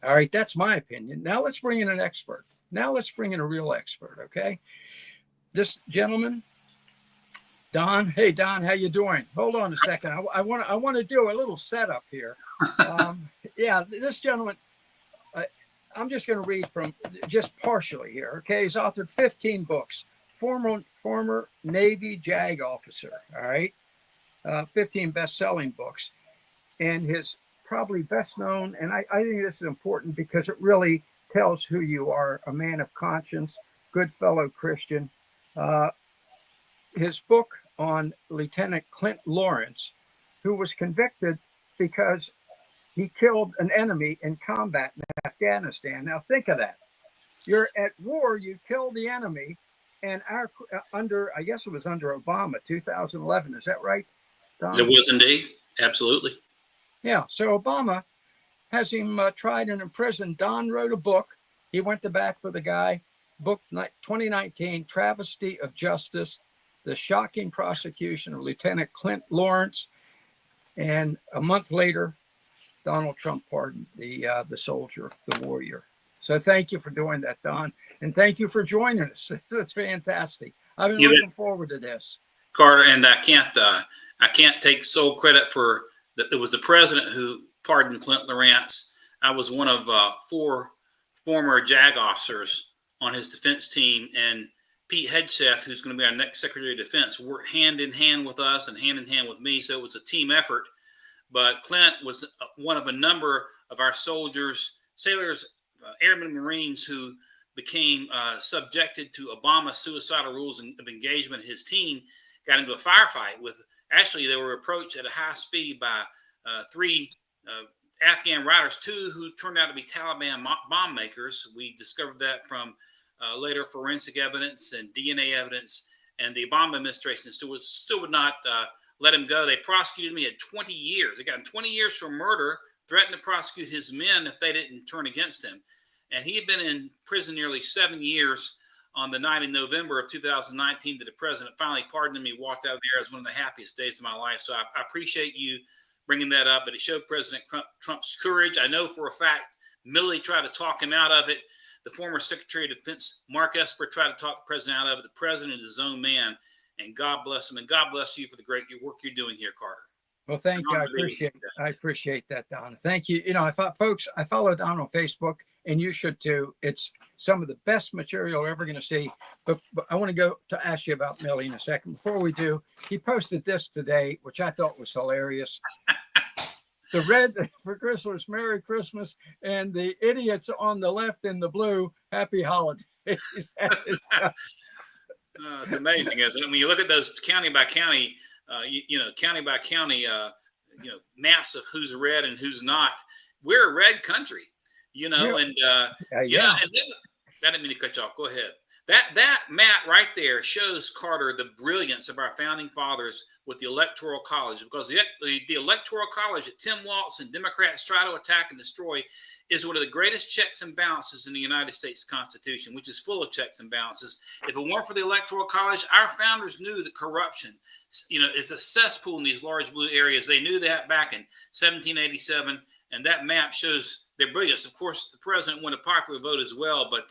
All right, that's my opinion. Now let's bring in an expert. Now let's bring in a real expert, okay? This gentleman, Don. Hey, Don, how you doing? Hold on a second. I want to do a little setup here. Um, yeah, this gentleman. Uh, I'm just going to read from just partially here. Okay, he's authored 15 books. Former Navy JAG officer. All right, 15 best-selling books, and his probably best known. And I think this is important because it really tells who you are: a man of conscience, good fellow Christian. Uh, his book on Lieutenant Clint Lawrence, who was convicted because he killed an enemy in combat in Afghanistan. Now think of that. You're at war, you kill the enemy, and our under I guess it was under Obama, 2011. Is that right, It Don? was indeed. Absolutely. Yeah. So Obama has him tried and imprisoned. Don wrote a book. He went to bat for the guy. Book 2019, Travesty of Justice: The Shocking Prosecution of Lieutenant Clint Lawrence. And a month later, Donald Trump pardoned the soldier, the warrior. So thank you for doing that, Don, and thank you for joining us. It's fantastic. I've been looking forward to this, Carter. And I can't take sole credit for that. It was the president who pardoned Clint Lawrence. I was one of four former JAG officers on his defense team, and Pete Hegseth, who's going to be our next Secretary of Defense, worked hand in hand with us and hand in hand with me. So it was a team effort. But Clint was one of a number of our soldiers, sailors, airmen, Marines who became subjected to Obama's suicidal rules of engagement. His team got into a firefight with, actually, they were approached at a high speed by three Afghan riders, two who turned out to be Taliban bomb makers. We discovered that from later forensic evidence and DNA evidence. And the Obama administration still would not let him go. They prosecuted me at 20 years. They got him 20 years for murder, threatened to prosecute his men if they didn't turn against him. And he had been in prison nearly 7 years. On the night in November of 2019 that the president finally pardoned him, he walked out of there as one of the happiest days of my life. So I appreciate you bringing that up. But it showed President Trump's courage. I know for a fact Milley tried to talk him out of it. The former Secretary of Defense, Mark Esper, tried to talk the president out of it. The president is his own man. And God bless him. And God bless you for the great work you're doing here, Carter. Well, thank you. I appreciate that, Don. Thank you. You know, folks, I follow Don on Facebook, and you should too. It's some of the best material you're ever going to see. But I want to go to ask you about Millie in a second. Before we do, he posted this today, which I thought was hilarious. The red for Christmas, Merry Christmas, and the idiots on the left in the blue, Happy Holidays. It's amazing, isn't it? When you look at those county by county, county by county, maps of who's red and who's not. We're a red country, and I didn't mean to cut you off. Go ahead. That map right there shows, Carter, the brilliance of our founding fathers with the Electoral College, because the Electoral College that Tim Walz and Democrats try to attack and destroy is one of the greatest checks and balances in the United States Constitution, which is full of checks and balances. If it weren't for the Electoral College, our founders knew that corruption, is a cesspool in these large blue areas. They knew that back in 1787, and that map shows their brilliance. Of course, the president won a popular vote as well, but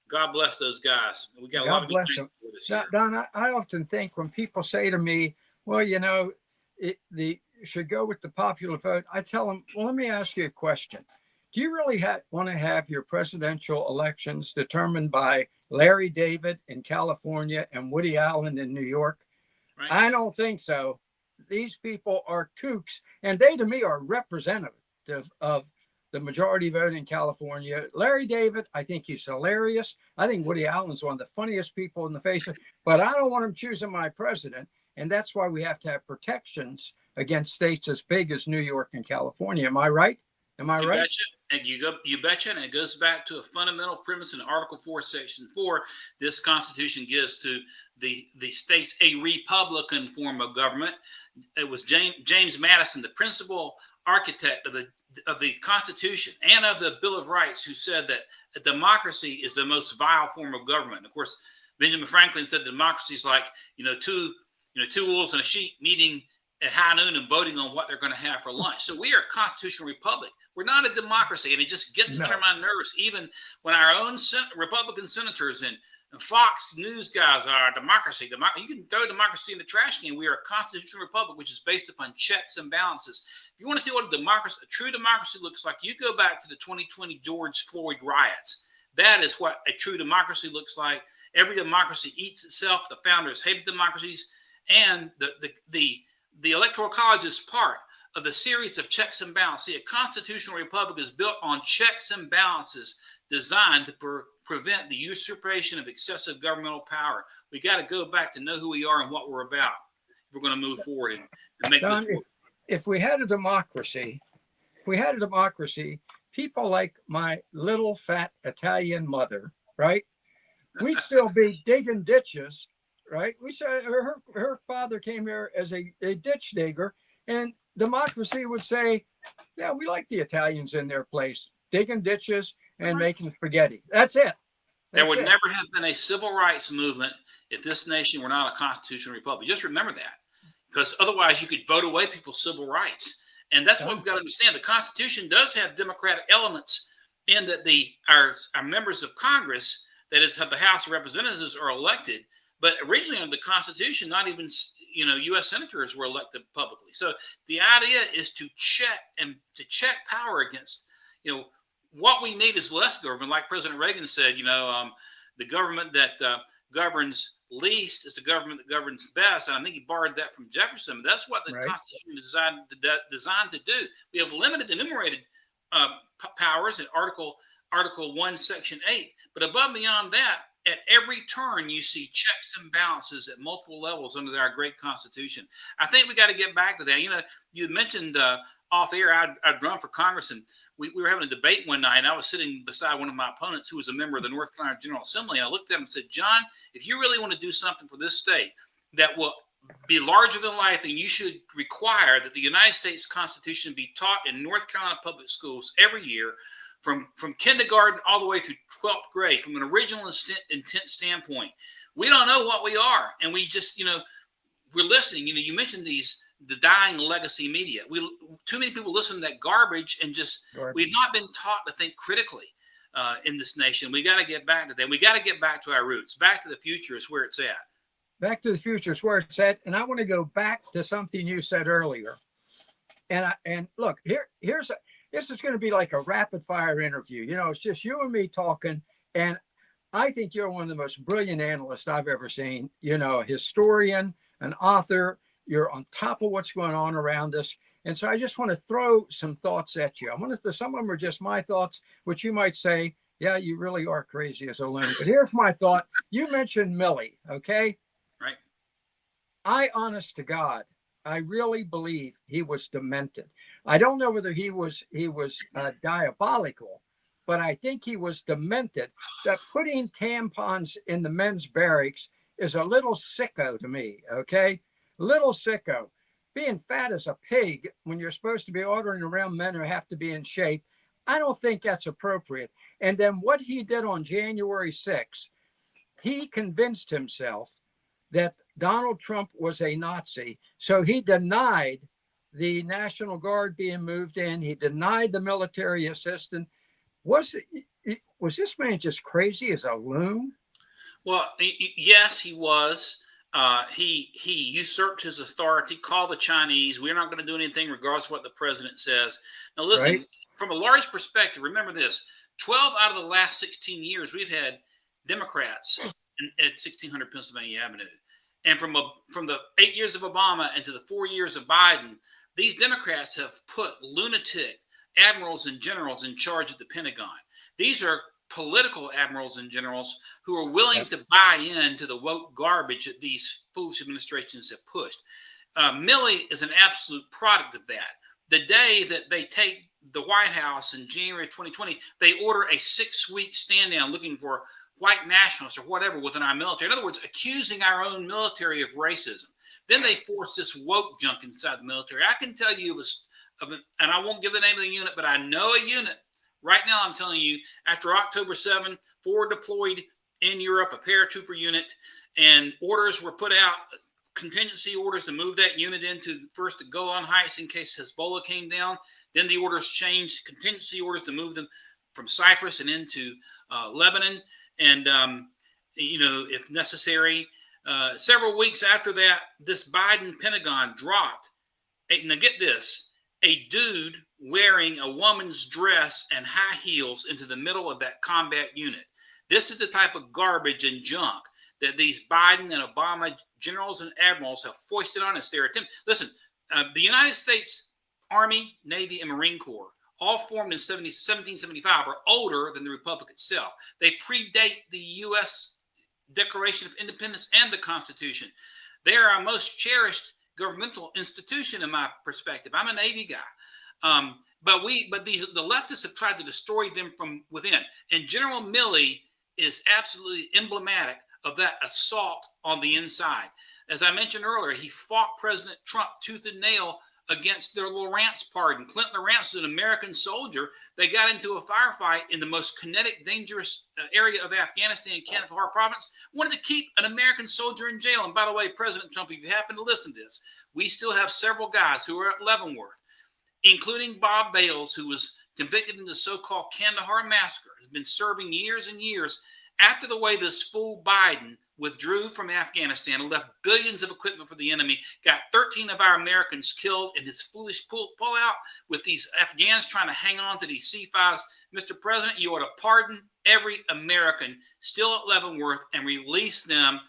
God bless those guys. We got a lot to be thankful for this year. Don, I often think when people say to me, well, you should go with the popular vote, I tell them, well, let me ask you a question. Do you really want to have your presidential elections determined by Larry David in California and Woody Allen in New York? Right. I don't think so. These people are kooks, and they, to me, are representative of the majority vote in California. Larry David, I think he's hilarious. I think Woody Allen's one of the funniest people in the face, but I don't want him choosing my president, and that's why we have to have protections against states as big as New York and California. Am I right? Am I right? Betcha. And you betcha, and it goes back to a fundamental premise in Article 4, Section 4. This Constitution gives to the states a republican form of government. It was James Madison, the principal architect of the Constitution and of the Bill of Rights, who said that a democracy is the most vile form of government. Of course, Benjamin Franklin said democracy is like two wolves and a sheep meeting at high noon and voting on what they're going to have for lunch. So we are a constitutional republic. We're not a democracy, and it just gets under my nerves. Even when our own Republican senators and Fox News guys are democracy. You can throw democracy in the trash can. We are a constitutional republic, which is based upon checks and balances. If you want to see what a true democracy looks like, you go back to the 2020 George Floyd riots. That is what a true democracy looks like. Every democracy eats itself. The founders hated democracies, and the Electoral College is part of the series of checks and balances. See, a constitutional republic is built on checks and balances designed to prevent the usurpation of excessive governmental power. We got to go back to know who we are and what we're about if we're going to move forward and make Don, this work. If we had a democracy, people like my little fat Italian mother, right? We'd still be digging ditches, right? We said her father came here as a ditch digger, and democracy would say, yeah, we like the Italians in their place, digging ditches and making spaghetti. That's it. There would never have been a civil rights movement if this nation were not a constitutional republic. Just remember that, because otherwise you could vote away people's civil rights. And that's what we've got to understand. The Constitution does have democratic elements in that our members of Congress, that is, the House of Representatives, are elected. But originally under the Constitution, not even U.S. senators were elected publicly. So the idea is to check power against, what we need is less government. Like President Reagan said, the government that governs least is the government that governs best. And I think he borrowed that from Jefferson. That's what the Constitution is designed to do. We have limited enumerated powers in Article 1, Section 8. But above and beyond that, at every turn, you see checks and balances at multiple levels under our great Constitution. I think we got to get back to that. You mentioned off air, I'd run for Congress, and we were having a debate one night, and I was sitting beside one of my opponents who was a member of the North Carolina General Assembly, and I looked at him and said, John, if you really want to do something for this state that will be larger than life, then you should require that the United States Constitution be taught in North Carolina public schools every year, from kindergarten all the way through 12th grade, from an original intent standpoint. We don't know what we are, and we just, we're listening. You mentioned the dying legacy media. Too many people listen to that garbage, and we've not been taught to think critically in this nation. We got to get back to that. We got to get back to our roots. Back to the future is where it's at. Back to the future is where it's at. And I want to go back to something you said earlier. And look, this is going to be like a rapid fire interview. It's just you and me talking. And I think you're one of the most brilliant analysts I've ever seen. A historian, an author. You're on top of what's going on around us. And so I just want to throw some thoughts at you. Some of them are just my thoughts, which you might say, yeah, you really are crazy as a loon. But here's my thought. You mentioned Millie, okay? Right. Honest to God, I really believe he was demented. I don't know whether he was diabolical, but I think he was demented. That putting tampons in the men's barracks is a little sicko to me, okay? Little sicko. Being fat as a pig when you're supposed to be ordering around men who have to be in shape, I don't think that's appropriate. And then what he did on January 6th, he convinced himself that Donald Trump was a Nazi. So he denied the National Guard being moved in. He denied the military assistance. Was this man just crazy as a loon? Well, yes, he was. He usurped his authority, called the Chinese. We're not going to do anything regardless of what the president says. Now, listen, from a large perspective, remember this. 12 out of the last 16 years, we've had Democrats at 1600 Pennsylvania Avenue. And from the 8 years of Obama and to the 4 years of Biden, these Democrats have put lunatic admirals and generals in charge of the Pentagon. These are political admirals and generals who are willing to buy into the woke garbage that these foolish administrations have pushed. Milley is an absolute product of that. The day that they take the White House in January 2020, they order a 6-week stand down looking for white nationalists or whatever within our military. In other words, accusing our own military of racism. Then they force this woke junk inside the military. I can tell you, and I won't give the name of the unit, but I know a unit. Right now, I'm telling you, after October 7, forward deployed in Europe, a paratrooper unit, and orders were put out contingency orders to move that unit into first the Golan Heights in case Hezbollah came down. Then the orders changed, contingency orders to move them from Cyprus and into Lebanon, and if necessary. Several weeks after that, this Biden Pentagon dropped. Now get this: a dude wearing a woman's dress and high heels into the middle of that combat unit. This is the type of garbage and junk that these Biden and Obama generals and admirals have foisted on us. Their attempt. Listen, the United States Army, Navy, and Marine Corps, all formed in 1775, are older than the Republic itself. They predate the U.S. Declaration of Independence and the Constitution. They are our most cherished governmental institution, in my perspective. I'm a Navy guy, but the leftists have tried to destroy them from within. And General Milley is absolutely emblematic of that assault on the inside. As I mentioned earlier, he fought President Trump tooth and nail against their Lawrence pardon. Clint Lawrence is an American soldier. They got into a firefight in the most kinetic, dangerous area of Afghanistan, Kandahar province, wanted to keep an American soldier in jail. And by the way, President Trump, if you happen to listen to this, we still have several guys who are at Leavenworth, including Bob Bales, who was convicted in the so-called Kandahar massacre, has been serving years and years after the way this fool Biden withdrew from Afghanistan and left billions of equipment for the enemy, got 13 of our Americans killed in his foolish pullout with these Afghans trying to hang on to these C-5s. Mr. President, you ought to pardon every American still at Leavenworth and release them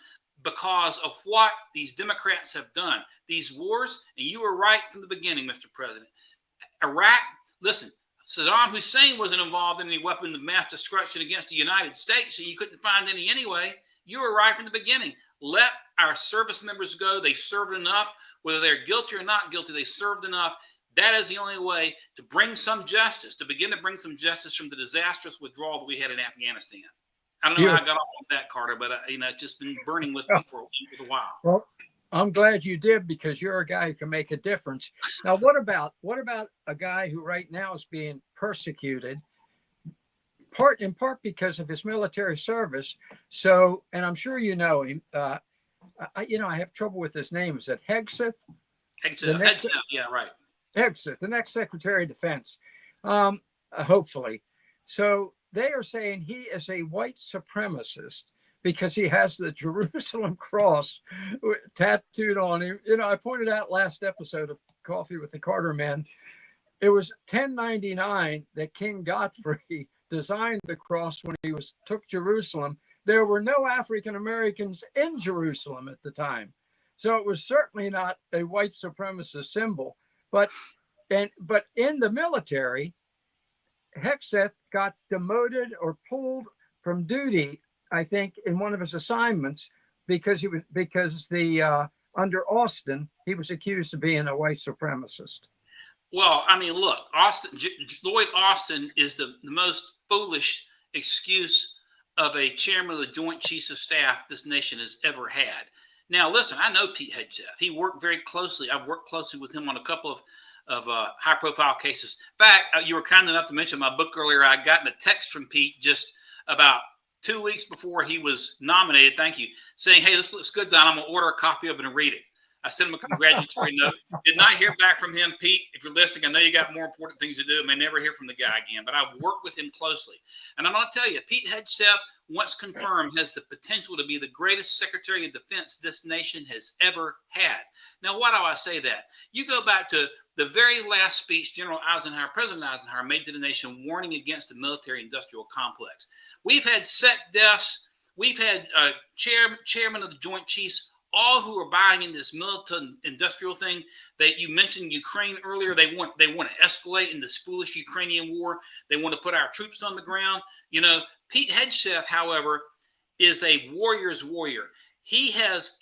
because of what these Democrats have done. These wars, and you were right from the beginning, Mr. President. Iraq, listen, Saddam Hussein wasn't involved in any weapons of mass destruction against the United States, so you couldn't find any anyway. You were right from the beginning. Let our service members go. They served enough. Whether they're guilty or not guilty, they served enough. That is the only way to bring some justice, to begin to bring some justice from the disastrous withdrawal that we had in Afghanistan. I don't know how I got off on that, Carter, but it's just been burning with me for a while. Well, I'm glad you did, because you're a guy who can make a difference. Now, what about a guy who right now is being persecuted, in part because of his military service? So, and I'm sure you know him. I have trouble with his name. Is it Hegseth? Hegseth, yeah, right. Hegseth, the next Secretary of Defense, hopefully. So they are saying he is a white supremacist because he has the Jerusalem cross tattooed on him. I pointed out last episode of Coffee with the Carter Men, it was 1099 that King Godfrey designed the cross when he took Jerusalem. There were no African Americans in Jerusalem at the time, so it was certainly not a white supremacist symbol. But in the military, Hegseth got demoted or pulled from duty, I think, in one of his assignments because under Austin he was accused of being a white supremacist. Well, I mean, look, Lloyd Austin is the most foolish excuse of a chairman of the Joint Chiefs of Staff this nation has ever had. Now, listen, I know Pete Hegseth. He worked very closely. I've worked closely with him on a couple of high-profile cases. In fact, you were kind enough to mention my book earlier. I got a text from Pete just about 2 weeks before he was nominated, thank you, saying, hey, this looks good, Don. I'm going to order a copy of it and read it. I sent him a congratulatory note. Did not hear back from him, Pete. If you're listening, I know you got more important things to do. I may never hear from the guy again, but I've worked with him closely. And I'm going to tell you, Pete Hegseth, once confirmed, has the potential to be the greatest Secretary of Defense this nation has ever had. Now, why do I say that? You go back to the very last speech President Eisenhower made to the nation, warning against the military-industrial complex. We've had SecDefs. We've had chairman of the Joint Chiefs, all who are buying into this military-industrial thing. That you mentioned Ukraine earlier. They want to escalate in this foolish Ukrainian war. They want to put our troops on the ground. Pete Hegseth, however, is a warrior's warrior. His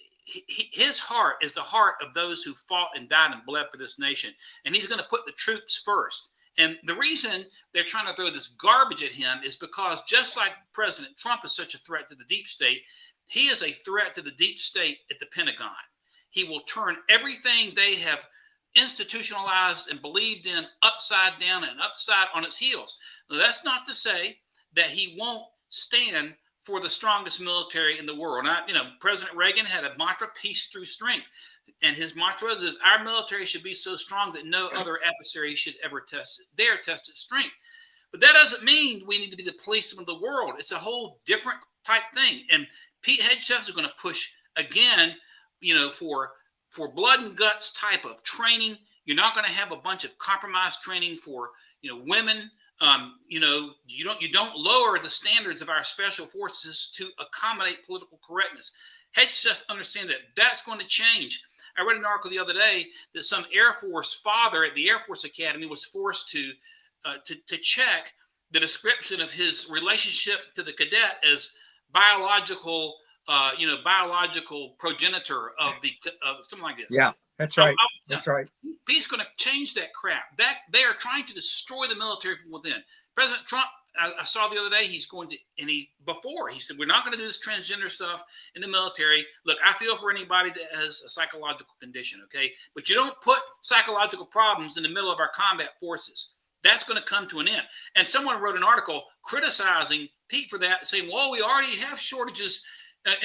heart is the heart of those who fought and died and bled for this nation. And he's going to put the troops first. And the reason they're trying to throw this garbage at him is because just like President Trump is such a threat to the deep state, he is a threat to the deep state at the Pentagon. He will turn everything they have institutionalized and believed in upside down and upside on its heels. Now, that's not to say that he won't stand for the strongest military in the world. President Reagan had a mantra, peace through strength. And his mantra is our military should be so strong that no other adversary should ever dare test its strength. But that doesn't mean we need to be the policeman of the world. It's a whole different type thing. And Pete Hegseth is going to push again, for blood and guts type of training. You're not going to have a bunch of compromised training for, women. You don't lower the standards of our special forces to accommodate political correctness. Hegseth understands that that's going to change. I read an article the other day that some Air Force father at the Air Force Academy was forced to check the description of his relationship to the cadet as biological progenitor of something like this. Yeah, that's right. That's right. He's going to change that crap. That they are trying to destroy the military from within. President Trump, I saw the other day, he said, we're not going to do this transgender stuff in the military. Look, I feel for anybody that has a psychological condition, okay? But you don't put psychological problems in the middle of our combat forces. That's going to come to an end. And someone wrote an article criticizing Pete for that, saying, well, we already have shortages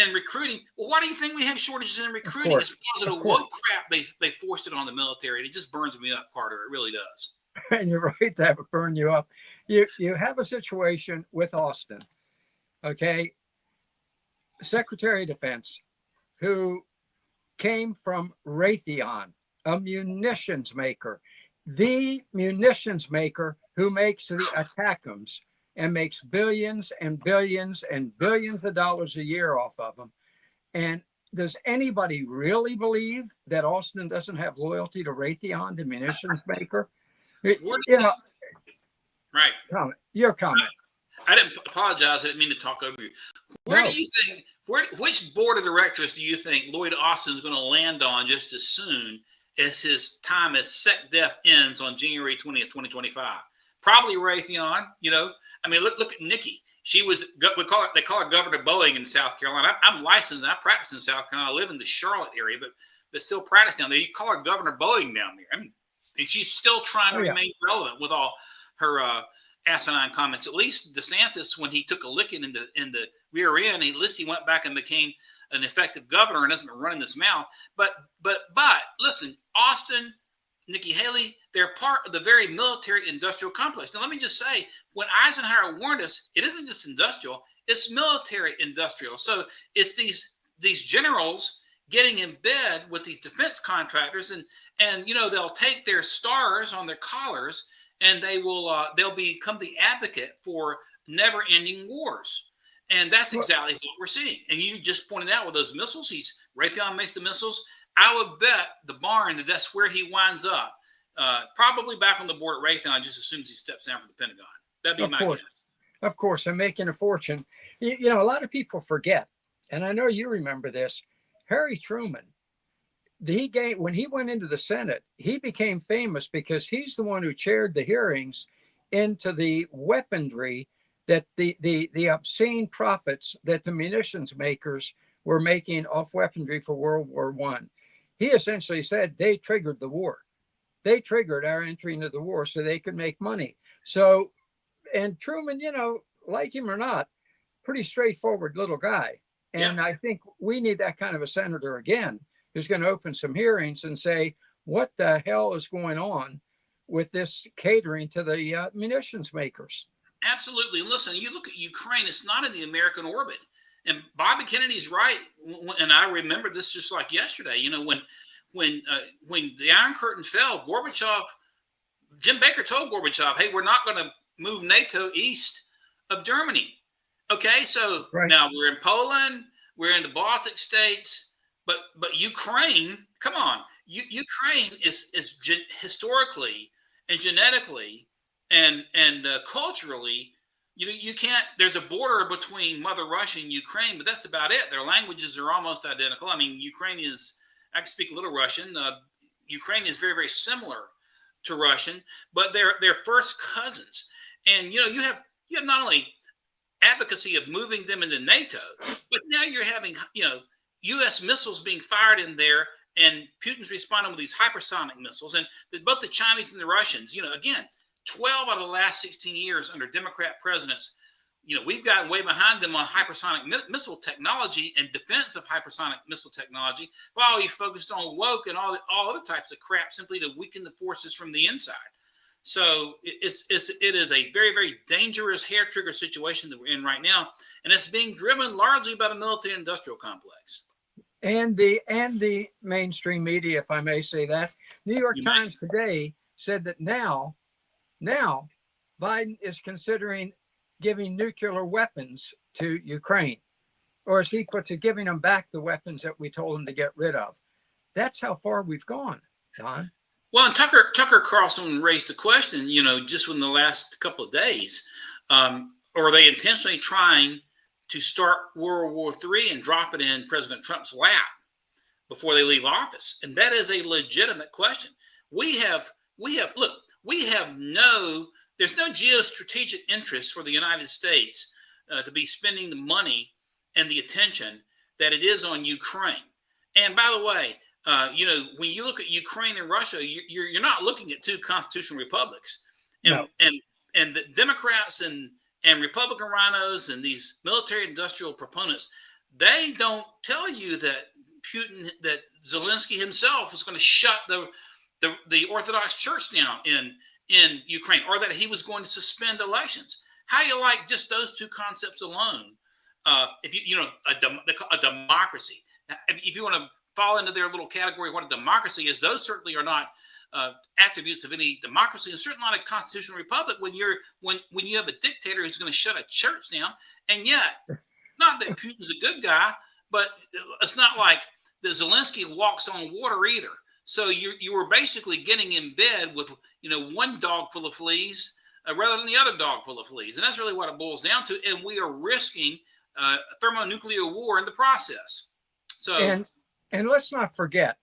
in recruiting. Well, why do you think we have shortages in recruiting? It's because of the woke crap they forced it on the military. And it just burns me up, Carter. It really does. And you're right to have it burn you up. You have a situation with Austin, okay? Secretary of Defense, who came from Raytheon, a munitions maker, the munitions maker who makes the ATACMS and makes billions and billions and billions of dollars a year off of them. And does anybody really believe that Austin doesn't have loyalty to Raytheon, the munitions maker? Right. Your comment. I didn't apologize. I didn't mean to talk over you. Where do you think, which board of directors do you think Lloyd Austin is going to land on just as soon as his time as SecDef ends on January 20th, 2025? Probably Raytheon, look at Nikki. She was, they call her Governor Boeing in South Carolina. I'm licensed. I practice in South Carolina. I live in the Charlotte area, but still practice down there. You call her Governor Boeing down there. And she's still trying to remain relevant with all her asinine comments. At least DeSantis, when he took a licking in the rear end, he went back and became an effective governor and hasn't been running this mouth. But listen, Austin, Nikki Haley, they're part of the very military-industrial complex. Now, let me just say, when Eisenhower warned us, it isn't just industrial, it's military-industrial. So it's these generals getting in bed with these defense contractors, and they'll take their stars on their collars, and they'll become the advocate for never-ending wars. And that's exactly what we're seeing. And you just pointed out with those missiles, Raytheon makes the missiles. I would bet the barn that's where he winds up, probably back on the board at Raytheon just as soon as he steps down from the Pentagon. That'd be my guess. Of course, I'm making a fortune. A lot of people forget, and I know you remember this, Harry Truman, when he went into the Senate, he became famous because he's the one who chaired the hearings into the weaponry that the obscene profits that the munitions makers were making off weaponry for World War I. He essentially said they triggered the war. They triggered our entry into the war so they could make money. So, and Truman, like him or not, pretty straightforward little guy. And yeah. I think we need that kind of a senator again, who's going to open some hearings and say, what the hell is going on with this catering to the munitions makers? Absolutely. Listen, you look at Ukraine, it's not in the American orbit. And Bobby Kennedy's right. And I remember this just like yesterday, when the Iron Curtain fell, Jim Baker told Gorbachev, hey, we're not going to move NATO east of Germany. Okay, so Now we're in Poland, we're in the Baltic states, but Ukraine, come on, Ukraine is historically and genetically and culturally, you can't. There's a border between Mother Russia and Ukraine, but that's about it. Their languages are almost identical. I mean, I can speak a little Russian. Ukraine is very, very similar to Russian, but they're first cousins. And you have not only advocacy of moving them into NATO, but now you're having U.S. missiles being fired in there, and Putin's responding with these hypersonic missiles, and both the Chinese and the Russians. Again, 12 out of the last 16 years under Democrat presidents, we've gotten way behind them on hypersonic missile technology and defense of hypersonic missile technology, while we focused on woke and all other types of crap simply to weaken the forces from the inside. So it is a very, very dangerous hair trigger situation that we're in right now, and it's being driven largely by the military industrial complex and the mainstream media, if I may say that. New York Times today said that now Biden is considering giving nuclear weapons to Ukraine, or as he puts it, giving them back the weapons that we told them to get rid of. That's how far we've gone, Don. Well, and Tucker Carlson raised the question, just within the last couple of days, are they intentionally trying to start World War III and drop it in President Trump's lap before they leave office? And that is a legitimate question. There's no geostrategic interest for the United States to be spending the money and the attention that it is on Ukraine. And by the way, when you look at Ukraine and Russia, you're not looking at two constitutional republics. And the Democrats and Republican rhinos and these military industrial proponents, they don't tell you that Zelensky himself is going to shut the Orthodox Church down in Ukraine, or that he was going to suspend elections. How you like just those two concepts alone? If a democracy, if you want to fall into their little category of what a democracy is, those certainly are not attributes of any democracy, and certainly not a constitutional republic when you have a dictator who's going to shut a church down. And yet, not that Putin's a good guy, but it's not like the Zelensky walks on water either. So you were basically getting in bed with one dog full of fleas rather than the other dog full of fleas, and that's really what it boils down to. And we are risking thermonuclear war in the process. So and let's not forget,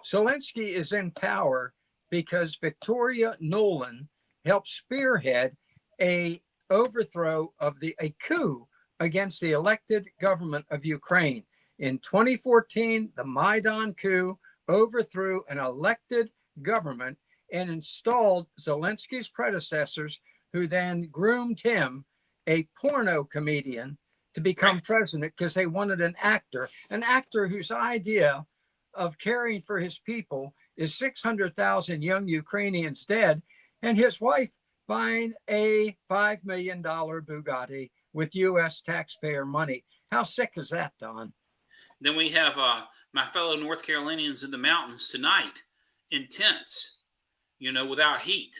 Zelensky is in power because Victoria Nuland helped spearhead a overthrow of a coup against the elected government of Ukraine. In 2014, the Maidan coup overthrew an elected government and installed Zelensky's predecessors, who then groomed him, a porno comedian, to become president because they wanted an actor whose idea of caring for his people is 600,000 young Ukrainians dead, and his wife buying a $5 million Bugatti with U.S. taxpayer money. How sick is that, Don? Then we have my fellow North Carolinians in the mountains tonight in tents, without heat,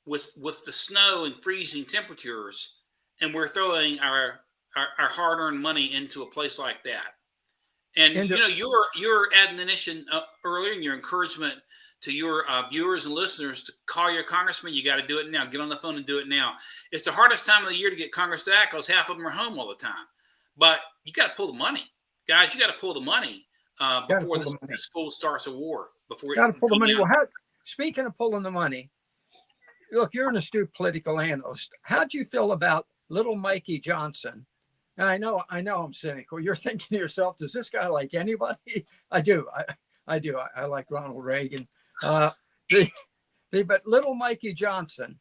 with the snow and freezing temperatures, and we're throwing our hard-earned money into a place like that. And your admonition earlier, and your encouragement to your viewers and listeners to call your congressman, you got to do it now. Get on the phone and do it now. It's the hardest time of the year to get Congress to act because half of them are home all the time. But you got to pull the money, guys. You got to pull the money before this full starts a war. Before got to pull the money. Well, speaking of pulling the money, look, you're an astute political analyst. How'd you feel about little Mikey Johnson? And I know I'm cynical. You're thinking to yourself, does this guy like anybody? I do. I do. I like Ronald Reagan. But little Mikey Johnson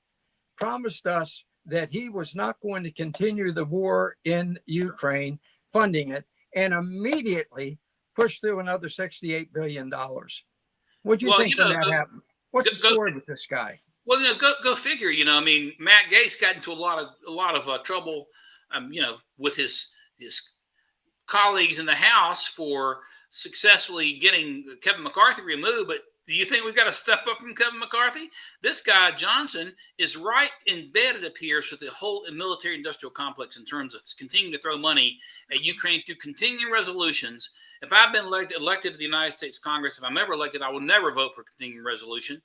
promised us that he was not going to continue the war in Ukraine, funding it, and immediately pushed through another $68 billion. What do you think when that happened? What's the story with this guy? Well, go figure. Matt Gaetz got into a lot of trouble, with his colleagues in the House for successfully getting Kevin McCarthy removed. But do you think we've got to step up from Kevin McCarthy? This guy, Johnson, is right in bed, it appears, with the whole military industrial complex in terms of continuing to throw money at Ukraine through continuing resolutions. If I've been elected to the United States Congress, if I'm ever elected, I will never vote for continuing resolution.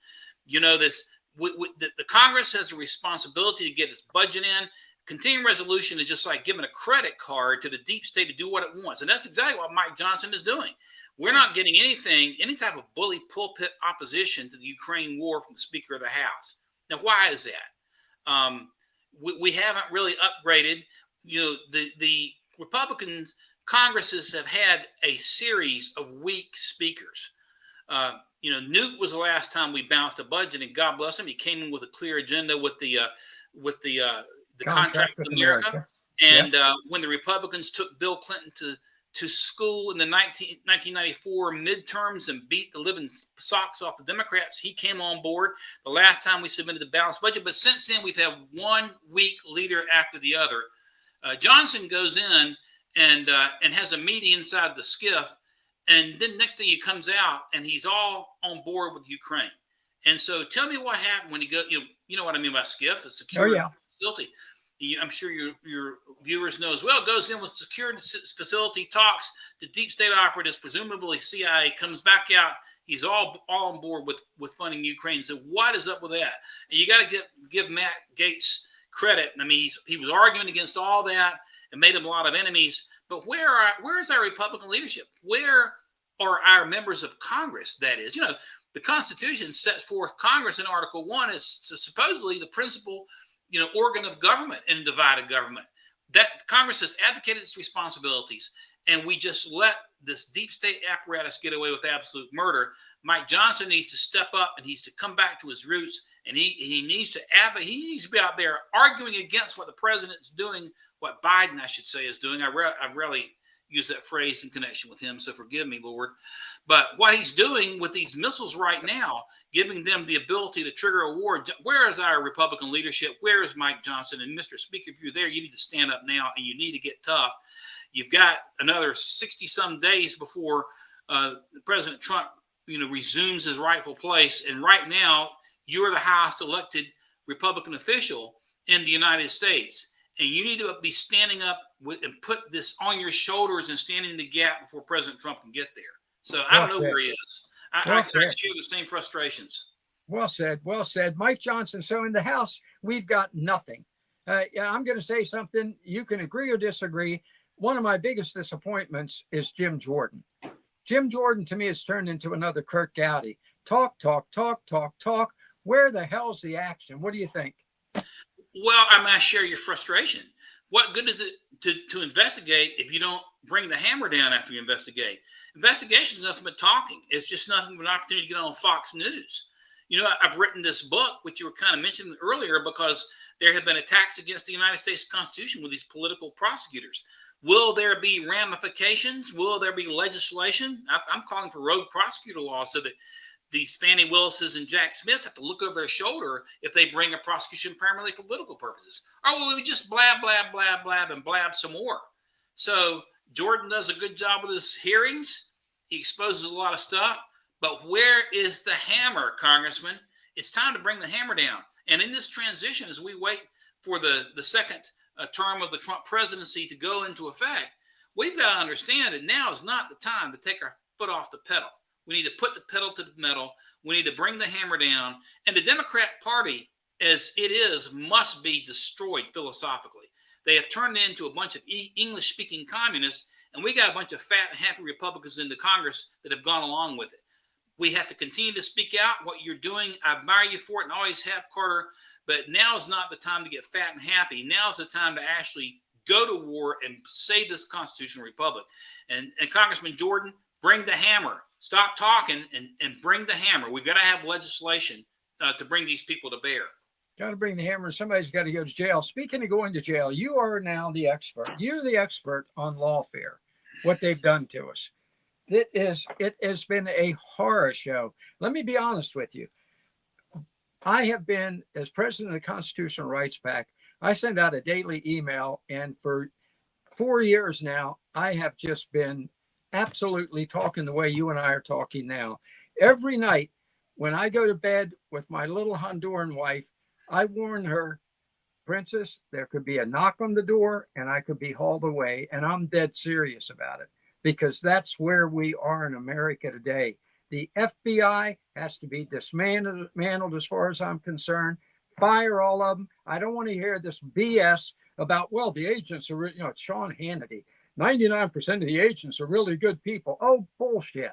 The Congress has a responsibility to get its budget in. Continuing resolution is just like giving a credit card to the deep state to do what it wants. And that's exactly what Mike Johnson is doing. We're not getting any type of bully pulpit opposition to the Ukraine war from the Speaker of the House. Now, why is that? We haven't really upgraded. The Republicans, Congresses have had a series of weak speakers. Newt was the last time we bounced a budget, and God bless him, he came in with a clear agenda with the Contract with America. And when the Republicans took Bill Clinton to school in the 1994 midterms and beat the living socks off the Democrats, he came on board the last time we submitted the balanced budget. But since then, we've had one weak leader after the other. Johnson goes in and has a meeting inside the skiff. And then next thing he comes out and he's all on board with Ukraine. And so tell me what happened when he go, you know what I mean by skiff, the secure facility. I'm sure your viewers know as well, goes in with secured facility, talks to deep state operatives, presumably CIA, comes back out. He's all on board with funding Ukraine. So what is up with that? And you got to give Matt Gaetz credit. I mean, he was arguing against all that and made him a lot of enemies. But where is our Republican leadership? Where are our members of Congress? That is, the Constitution sets forth Congress in Article 1 as supposedly the principal organ of government in divided government. That Congress has advocated its responsibilities, and we just let this deep state apparatus get away with absolute murder. Mike Johnson needs to step up and he's to come back to his roots, and he needs to be out there arguing against what the president's doing, what Biden, I should say, is doing. I rarely use that phrase in connection with him, so forgive me, Lord. But what he's doing with these missiles right now, giving them the ability to trigger a war. Where is our Republican leadership? Where is Mike Johnson? And Mr. Speaker, if you're there, you need to stand up now and you need to get tough. You've got another 60-some days before President Trump, resumes his rightful place. And right now, you're the highest elected Republican official in the United States. And you need to be standing up and put this on your shoulders and standing in the gap before President Trump can get there. So I don't know where he is. I share the same frustrations. Well said. Well said. Mike Johnson. So in the House, we've got nothing. I'm going to say something. You can agree or disagree. One of my biggest disappointments is Jim Jordan. Jim Jordan, to me, has turned into another Kirk Gowdy. Talk. Where the hell's the action? What do you think? Well, I share your frustration. What good is it to investigate if you don't bring the hammer down after you investigate? Investigation is nothing but talking. It's just nothing but an opportunity to get on Fox News. I've written this book, which you were kind of mentioning earlier, because there have been attacks against the United States Constitution with these political prosecutors. Will there be ramifications? Will there be legislation? I'm calling for rogue prosecutor laws so that these Fannie Willises and Jack Smiths have to look over their shoulder if they bring a prosecution primarily for political purposes. Or will we just blab, and blab some more? So Jordan does a good job with his hearings. He exposes a lot of stuff. But where is the hammer, Congressman? It's time to bring the hammer down. And in this transition, as we wait for the second term of the Trump presidency to go into effect, we've got to understand that now is not the time to take our foot off the pedal. We need to put the pedal to the metal. We need to bring the hammer down. And the Democrat Party, as it is, must be destroyed philosophically. They have turned into a bunch of English-speaking communists, and we got a bunch of fat and happy Republicans in the Congress that have gone along with it. We have to continue to speak out what you're doing. I admire you for it and always have, Carter. But now is not the time to get fat and happy. Now is the time to actually go to war and save this constitutional republic. And Congressman Jordan, bring the hammer. Stop talking and bring the hammer. We've got to have legislation to bring these people to bear. Got to bring the hammer. Somebody's got to go to jail. Speaking of going to jail, you are now the expert. You're the expert on lawfare, what they've done to us. It has been a horror show. Let me be honest with you. I have been, as president of the Constitutional Rights PAC, I send out a daily email, and for 4 years now, I have just been absolutely talking the way you and I are talking now. Every night when I go to bed with my little Honduran wife, I warn her, Princess, there could be a knock on the door and I could be hauled away. And I'm dead serious about it, because that's where we are in America today. The FBI has to be dismantled as far as I'm concerned. Fire all of them. I don't want to hear this BS about, well, the agents are, Sean Hannity. 99% of the agents are really good people. Oh, bullshit.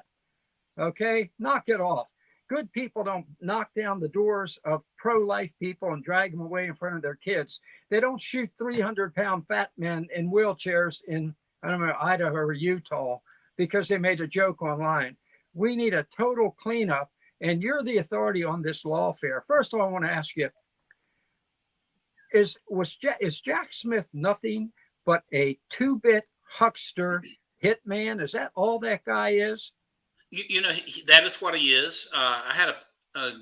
Okay, knock it off. Good people don't knock down the doors of pro-life people and drag them away in front of their kids. They don't shoot 300-pound fat men in wheelchairs in, I don't know, Idaho or Utah because they made a joke online. We need a total cleanup, and you're the authority on this lawfare. First of all, I want to ask you, is Jack Smith nothing but a two-bit huckster hitman. Is that all that guy is? That is what he is. I had a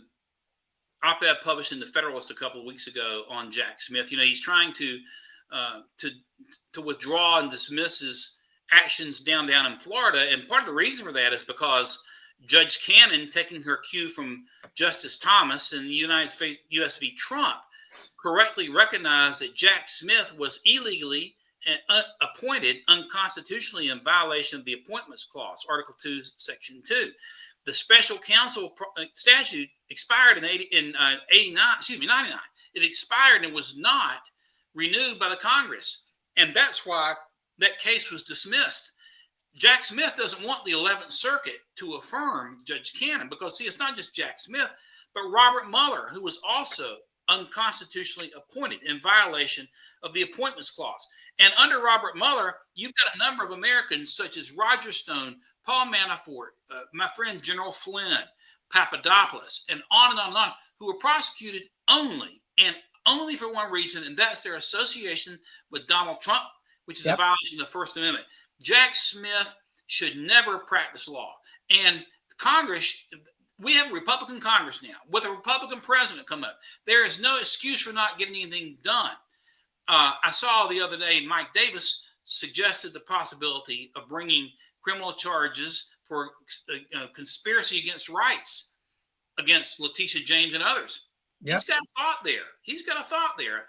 op-ed published in the Federalist a couple of weeks ago on Jack Smith. He's trying uh, to to withdraw and dismiss his actions down in Florida, and part of the reason for that is because Judge Cannon, taking her cue from Justice Thomas in the United States U.S. v. Trump, correctly recognized that Jack Smith was illegally appointed unconstitutionally in violation of the Appointments Clause, Article 2, Section 2. The special counsel statute expired in 89, 99. It expired and was not renewed by the Congress. And that's why that case was dismissed. Jack Smith doesn't want the 11th Circuit to affirm Judge Cannon because, see, it's not just Jack Smith, but Robert Mueller, who was also unconstitutionally appointed in violation of the Appointments Clause. And under Robert Mueller, you've got a number of Americans such as Roger Stone, Paul Manafort, my friend General Flynn, Papadopoulos, and on, who were prosecuted only for one reason, and that's their association with Donald Trump, which is a violation of the First Amendment. Jack Smith should never practice law. And Congress, we have a Republican Congress now with a Republican president coming up. There is no excuse for not getting anything done. I saw the other day Mike Davis suggested the possibility of bringing criminal charges for conspiracy against rights against Letitia James and others. Yep. He's got a thought there.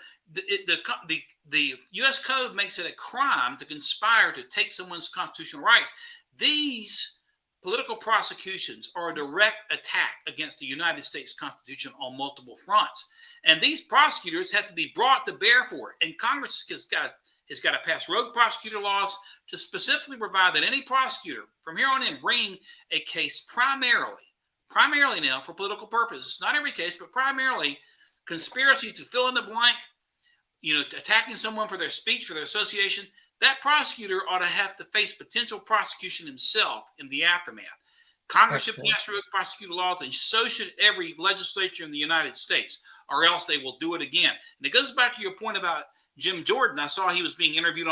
The U.S. Code makes it a crime to conspire to take someone's constitutional rights. These political prosecutions are a direct attack against the United States Constitution on multiple fronts. And these prosecutors have to be brought to bear for it. And Congress has got to pass rogue prosecutor laws to specifically provide that any prosecutor from here on in bringing a case primarily now for political purposes, not every case, but primarily conspiracy to fill in the blank, attacking someone for their speech, for their association, that prosecutor ought to have to face potential prosecution himself in the aftermath. Congress should pass rogue prosecutor laws, and so should every legislature in the United States, or else they will do it again. And it goes back to your point about Jim Jordan. I saw he was being interviewed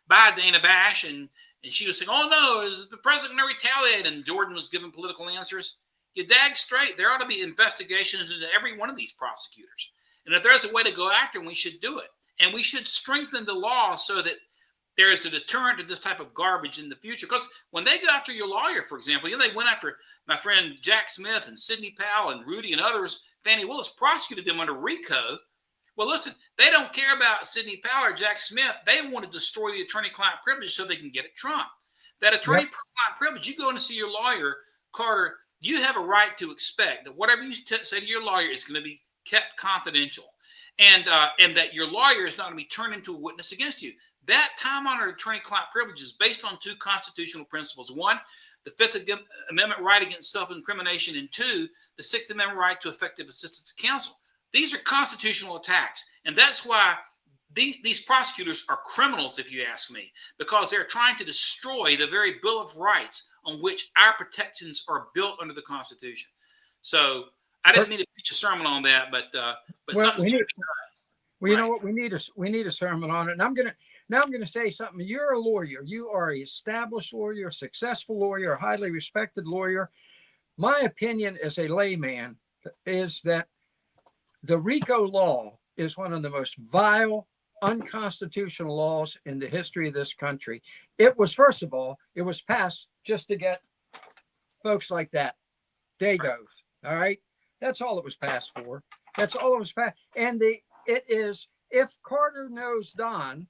by Dana Bash, and she was saying, "Oh no, is the president going to retaliate?" And Jordan was giving political answers. You dag straight. There ought to be investigations into every one of these prosecutors. And if there's a way to go after them, we should do it. And we should strengthen the law so that there is a deterrent to this type of garbage in the future. Because when they go after your lawyer, for example, they went after my friend Jack Smith and Sidney Powell and Rudy and others. Fannie Willis prosecuted them under RICO. Well, listen, they don't care about Sidney Powell or Jack Smith. They want to destroy the attorney-client privilege so they can get at Trump. That attorney-client privilege, you go in to see your lawyer, Carter, you have a right to expect that whatever you say to your lawyer is going to be kept confidential, and that your lawyer is not going to be turned into a witness against you. That time-honored attorney-client privilege is based on two constitutional principles. One, the Fifth Amendment right against self-incrimination, and two, the Sixth Amendment right to effective assistance of counsel. These are constitutional attacks, and that's why these prosecutors are criminals, if you ask me, because they're trying to destroy the very Bill of Rights on which our protections are built under the Constitution. So I didn't mean to preach a sermon on that, but something's going to be done. Well, you know what? We need a sermon on it. And I'm gonna say something. You're a lawyer. You are an established lawyer, a successful lawyer, a highly respected lawyer. My opinion as a layman is that the RICO law is one of the most vile, unconstitutional laws in the history of this country. It was, first of all, it was passed just to get folks like that, Dagos. All right, that's all it was passed for. That's all it was passed. And it is, if Carter knows Don,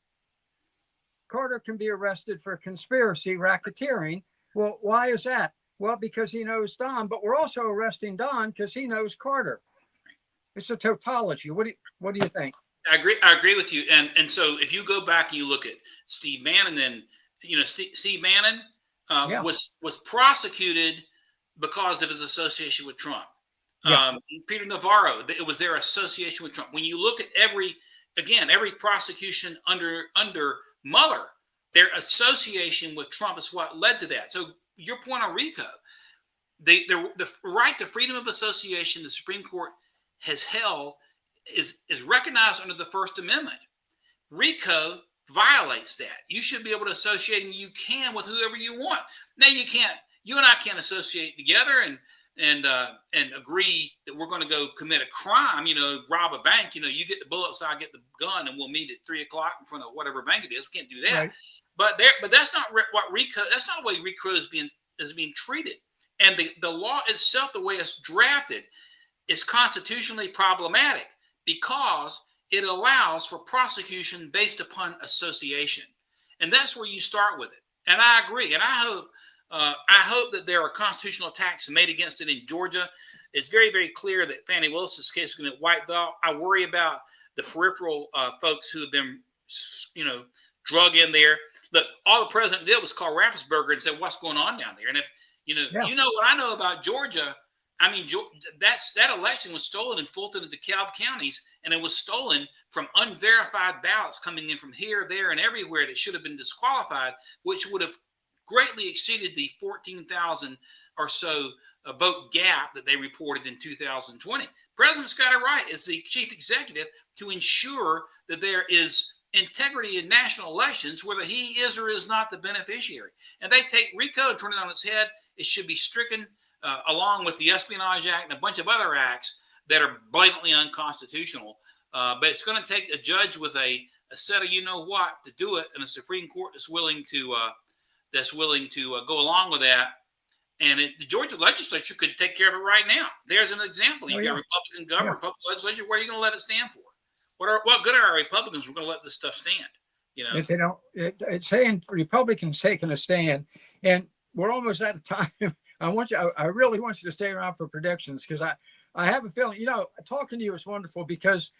Carter can be arrested for conspiracy, racketeering. Well, why is that? Well, because he knows Don, but we're also arresting Don because he knows Carter. It's a tautology. What do you think? I agree with you. And so if you go back and you look at Steve Bannon, then Steve Bannon was prosecuted because of his association with Trump. Peter Navarro, it was their association with Trump. When you look at every prosecution under Mueller, their association with Trump is what led to that. So your point on RICO, the right to freedom of association, the Supreme Court has held is recognized under the First Amendment. RICO violates that. You should be able to associate, and you can, with whoever you want. Now you can't. You and I can't associate together and agree that we're going to go commit a crime. Rob a bank. You get the bullets, I get the gun, and we'll meet at 3:00 in front of whatever bank it is. We can't do that. Right. But that's not what RICO. That's not the way RICO is being treated. And the law itself, the way it's drafted, is constitutionally problematic because it allows for prosecution based upon association. And that's where you start with it. And I agree. And I hope that there are constitutional attacks made against it in Georgia. It's very, very clear that Fannie Willis's case is going to get wiped out. I worry about the peripheral folks who have been, drug in there. Look, all the president did was call Raffensperger and said, "What's going on down there?" And if you know what I know about Georgia. I mean, that election was stolen in Fulton and DeKalb counties, and it was stolen from unverified ballots coming in from here, there, and everywhere that should have been disqualified, which would have greatly exceeded the 14,000 or so vote gap that they reported in 2020. President's got it right as the chief executive to ensure that there is integrity in national elections, whether he is or is not the beneficiary. And they take RICO and turn it on its head. It should be stricken. Along with the Espionage Act and a bunch of other acts that are blatantly unconstitutional. But it's going to take a judge with a set of you-know-what to do it, and a Supreme Court that's willing to go along with that. And the Georgia legislature could take care of it right now. There's an example. You got Republican government, Republican legislature. What are you going to let it stand for? What good are our Republicans? We're going to let this stuff stand. If they don't, it's saying Republicans taking a stand, and we're almost out of time. I really want you to stay around for predictions, because I have a feeling, talking to you is wonderful, because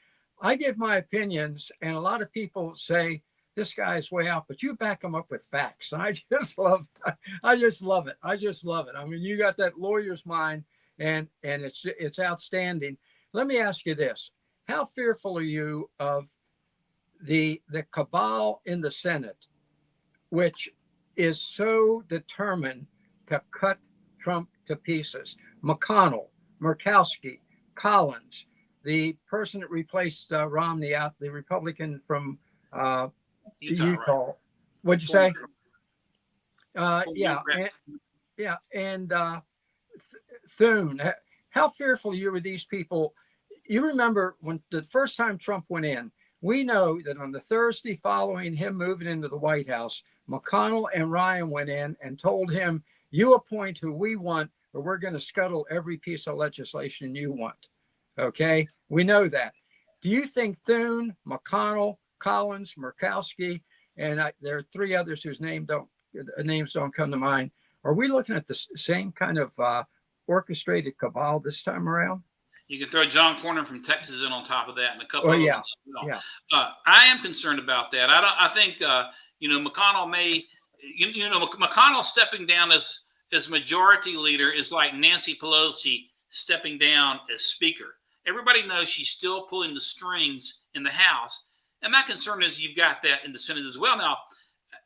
I give my opinions and a lot of people say this guy is way out, but you back them up with facts. And I just love it. I just love it. I mean, you got that lawyer's mind, and it's outstanding. Let me ask you this. How fearful are you of the cabal in the Senate, which is so determined to cut Trump to pieces? McConnell, Murkowski, Collins, the person that replaced Romney out, the Republican from Utah. Right. What'd you say? And Thune. How fearful are you of these people? You remember when the first time Trump went in, we know that on the Thursday following him moving into the White House, McConnell and Ryan went in and told him, "You appoint who we want, or we're going to scuttle every piece of legislation you want." Okay, we know that. Do you think Thune, McConnell, Collins, Murkowski, and there are three others whose names don't come to mind, are we looking at the same kind of orchestrated cabal this time around? You can throw John Cornyn from Texas in on top of that, and a couple of others as well. Yeah. I am concerned about that. I think McConnell may. McConnell stepping down as majority leader is like Nancy Pelosi stepping down as speaker. Everybody knows she's still pulling the strings in the House. And my concern is you've got that in the Senate as well. Now,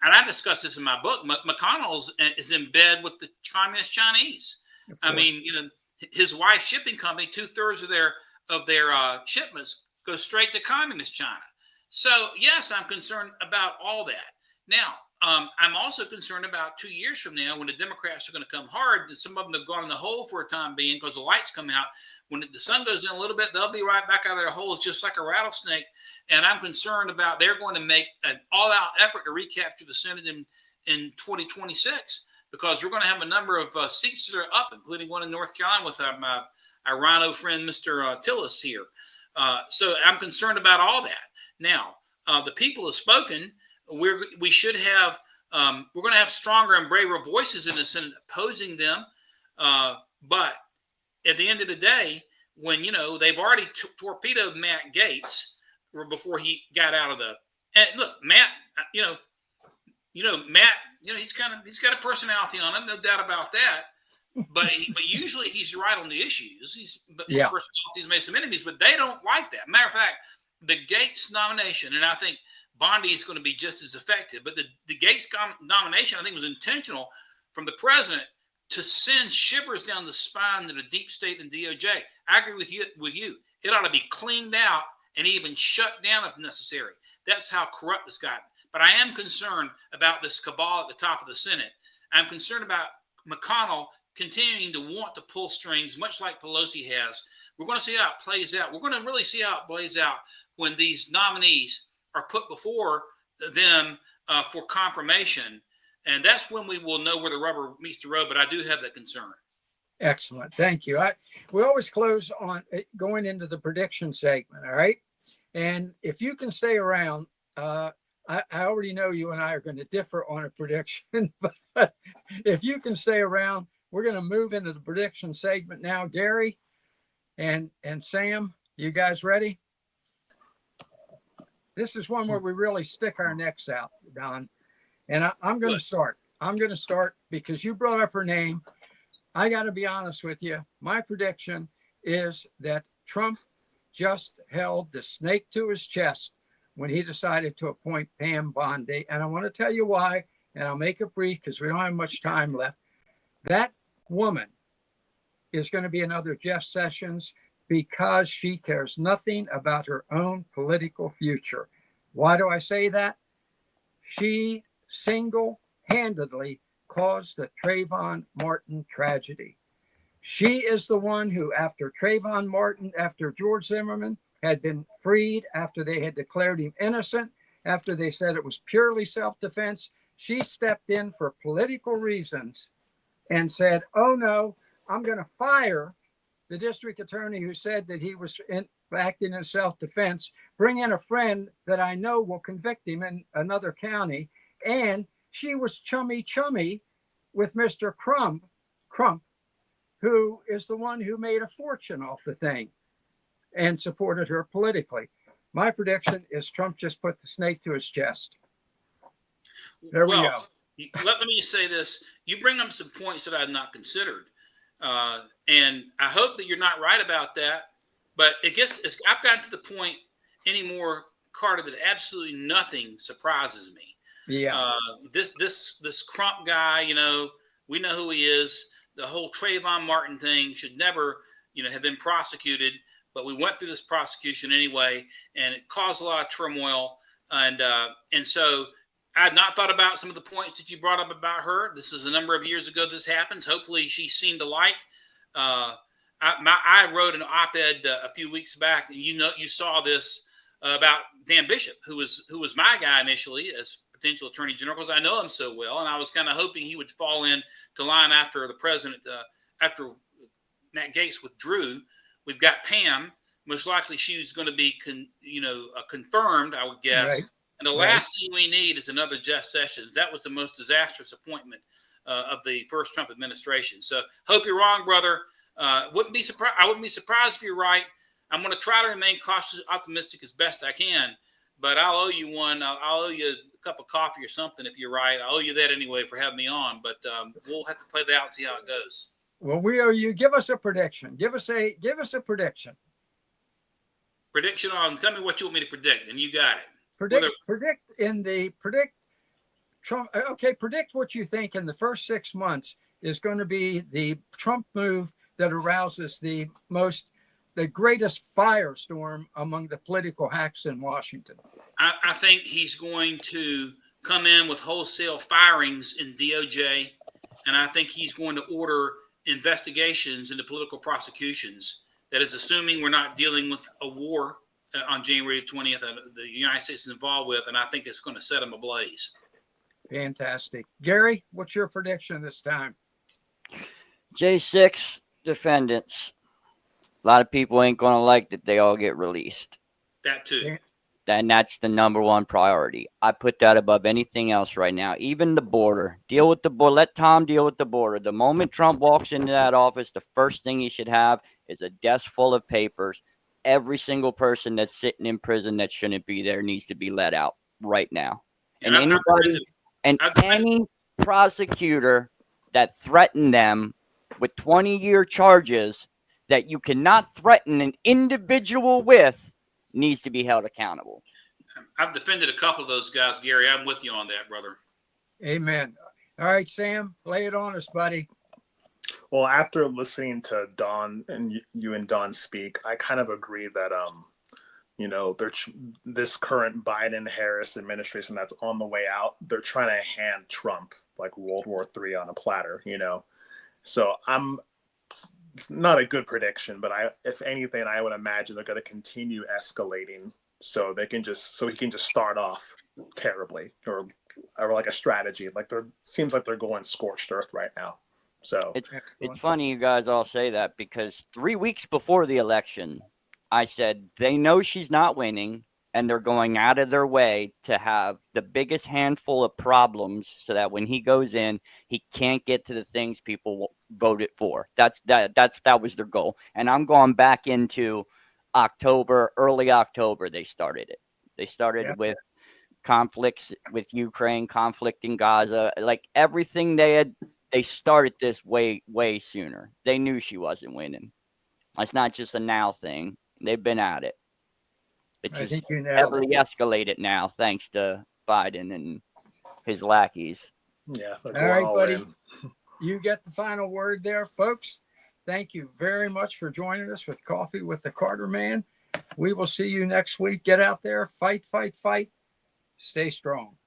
and I discussed this in my book, McConnell is in bed with the Communist Chinese. I mean, his wife's shipping company, 2/3 of their shipments go straight to Communist China. So, yes, I'm concerned about all that. Now, I'm also concerned about 2 years from now when the Democrats are going to come hard, and some of them have gone in the hole for a time being because the lights come out. When the sun goes down a little bit, they'll be right back out of their holes just like a rattlesnake. And I'm concerned about they're going to make an all-out effort to recapture the Senate in 2026, because we're going to have a number of seats that are up, including one in North Carolina with our Rhino friend, Mr. Tillis here. So I'm concerned about all that. Now, the people have spoken. We should have, we're going to have stronger and braver voices in the Senate opposing them. But at the end of the day, when, they've already torpedoed Matt Gaetz before he got out of the, and look, Matt, Matt, he's got a personality on him, no doubt about that. But usually he's right on the issues. His personality's made some enemies, but they don't like that. Matter of fact, the Gaetz nomination, and I think Bondi is going to be just as effective, but the Gaetz nomination, I think, was intentional from the president to send shivers down the spine of the deep state and DOJ. I agree with you. It ought to be cleaned out and even shut down if necessary. That's how corrupt it's gotten. But I am concerned about this cabal at the top of the Senate. I'm concerned about McConnell continuing to want to pull strings, much like Pelosi has. We're going to see how it plays out. We're going to really see how it plays out when these nominees are put before them for confirmation. And that's when we will know where the rubber meets the road. But I do have that concern. Excellent. Thank you. We always close on going into the prediction segment. All right. And if you can stay around, I already know you and I are going to differ on a prediction, but if you can stay around, we're going to move into the prediction segment now. Gary and Sam, you guys ready? This is one where we really stick our necks out, Don. And I'm going to start. I'm going to start because you brought up her name. I got to be honest with you. My prediction is that Trump just held the snake to his chest when he decided to appoint Pam Bondi. And I want to tell you why, and I'll make it brief because we don't have much time left. That woman is going to be another Jeff Sessions because she cares nothing about her own political future. Why do I say that? She single-handedly caused the Trayvon Martin tragedy. She is the one who, after Trayvon Martin, after George Zimmerman had been freed, after they had declared him innocent, after they said it was purely self-defense, she stepped in for political reasons and said, oh no, I'm going to fire the district attorney who said that he was acting in self-defense, bring in a friend that I know will convict him in another county. And she was chummy with Mr. Crump, who is the one who made a fortune off the thing and supported her politically. My prediction is Trump just put the snake to his chest. There we go. Let me just say this. You bring up some points that I had not considered. And I hope that you're not right about that. But I've gotten to the point anymore, Carter, that absolutely nothing surprises me. Yeah. This Crump guy, we know who he is. The whole Trayvon Martin thing should never, have been prosecuted. But we went through this prosecution anyway, and it caused a lot of turmoil. And so I had not thought about some of the points that you brought up about her. This is a number of years ago this happens. Hopefully she's seen the light. I wrote an op-ed a few weeks back, and you saw this about Dan Bishop, who was my guy initially as potential attorney general, because I know him so well, and I was kind of hoping he would fall in to line after the president, after Matt Gaetz withdrew. We've got Pam. Most likely she's going to be confirmed, I would guess. Right. And the last thing we need is another Jeff Sessions. That was the most disastrous appointment of the first Trump administration. So hope you're wrong, brother. I wouldn't be surprised if you're right. I'm going to try to remain cautiously optimistic as best I can, but I'll owe you one. I'll owe you a cup of coffee or something if you're right. I owe you that anyway for having me on, but we'll have to play that out and see how it goes. Well, we owe you. Give us a prediction. Give us a prediction. Prediction on. Tell me what you want me to predict, and you got it. Predict Trump. Okay, predict what you think in the first 6 months is going to be the Trump move that arouses the greatest firestorm among the political hacks in Washington. I think he's going to come in with wholesale firings in DOJ, and I think he's going to order investigations into political prosecutions. That is assuming we're not dealing with a war on January 20th that the United States is involved with, and I think it's going to set them ablaze. Fantastic. Gary, what's your prediction this time? J6 defendants. A lot of people ain't going to like that they all get released. That too. And that's the number one priority. I put that above anything else right now. Even the border. Deal with the border. Let Tom deal with the border. The moment Trump walks into that office, the first thing he should have is a desk full of papers. Every single person that's sitting in prison that shouldn't be there needs to be let out right now. And any prosecutor that threatened them with 20-year charges that you cannot threaten an individual with needs to be held accountable. I've defended a couple of those guys, Gary. I'm with you on that, brother. Amen. All right, Sam, lay it on us, buddy. Well, after listening to Don and you and Don speak, I kind of agree that this current Biden-Harris administration that's on the way out, they're trying to hand Trump like World War III on a platter, So it's not a good prediction, but if anything, I would imagine they're going to continue escalating so he can just start off terribly or like a strategy. Like seems like they're going scorched earth right now. So it's funny you guys all say that, because 3 weeks before the election, I said they know she's not winning and they're going out of their way to have the biggest handful of problems so that when he goes in, he can't get to the things people voted for. That was their goal. And I'm going back into early October, they started it. They started with conflicts with Ukraine, conflict in Gaza, like everything they started this way sooner. They knew she wasn't winning. It's not just a now thing. They've been at it. It's just heavily escalated now, thanks to Biden and his lackeys. Yeah. All right, buddy. You get the final word there, folks. Thank you very much for joining us with Coffee with the Carter Man. We will see you next week. Get out there, fight, fight, fight. Stay strong.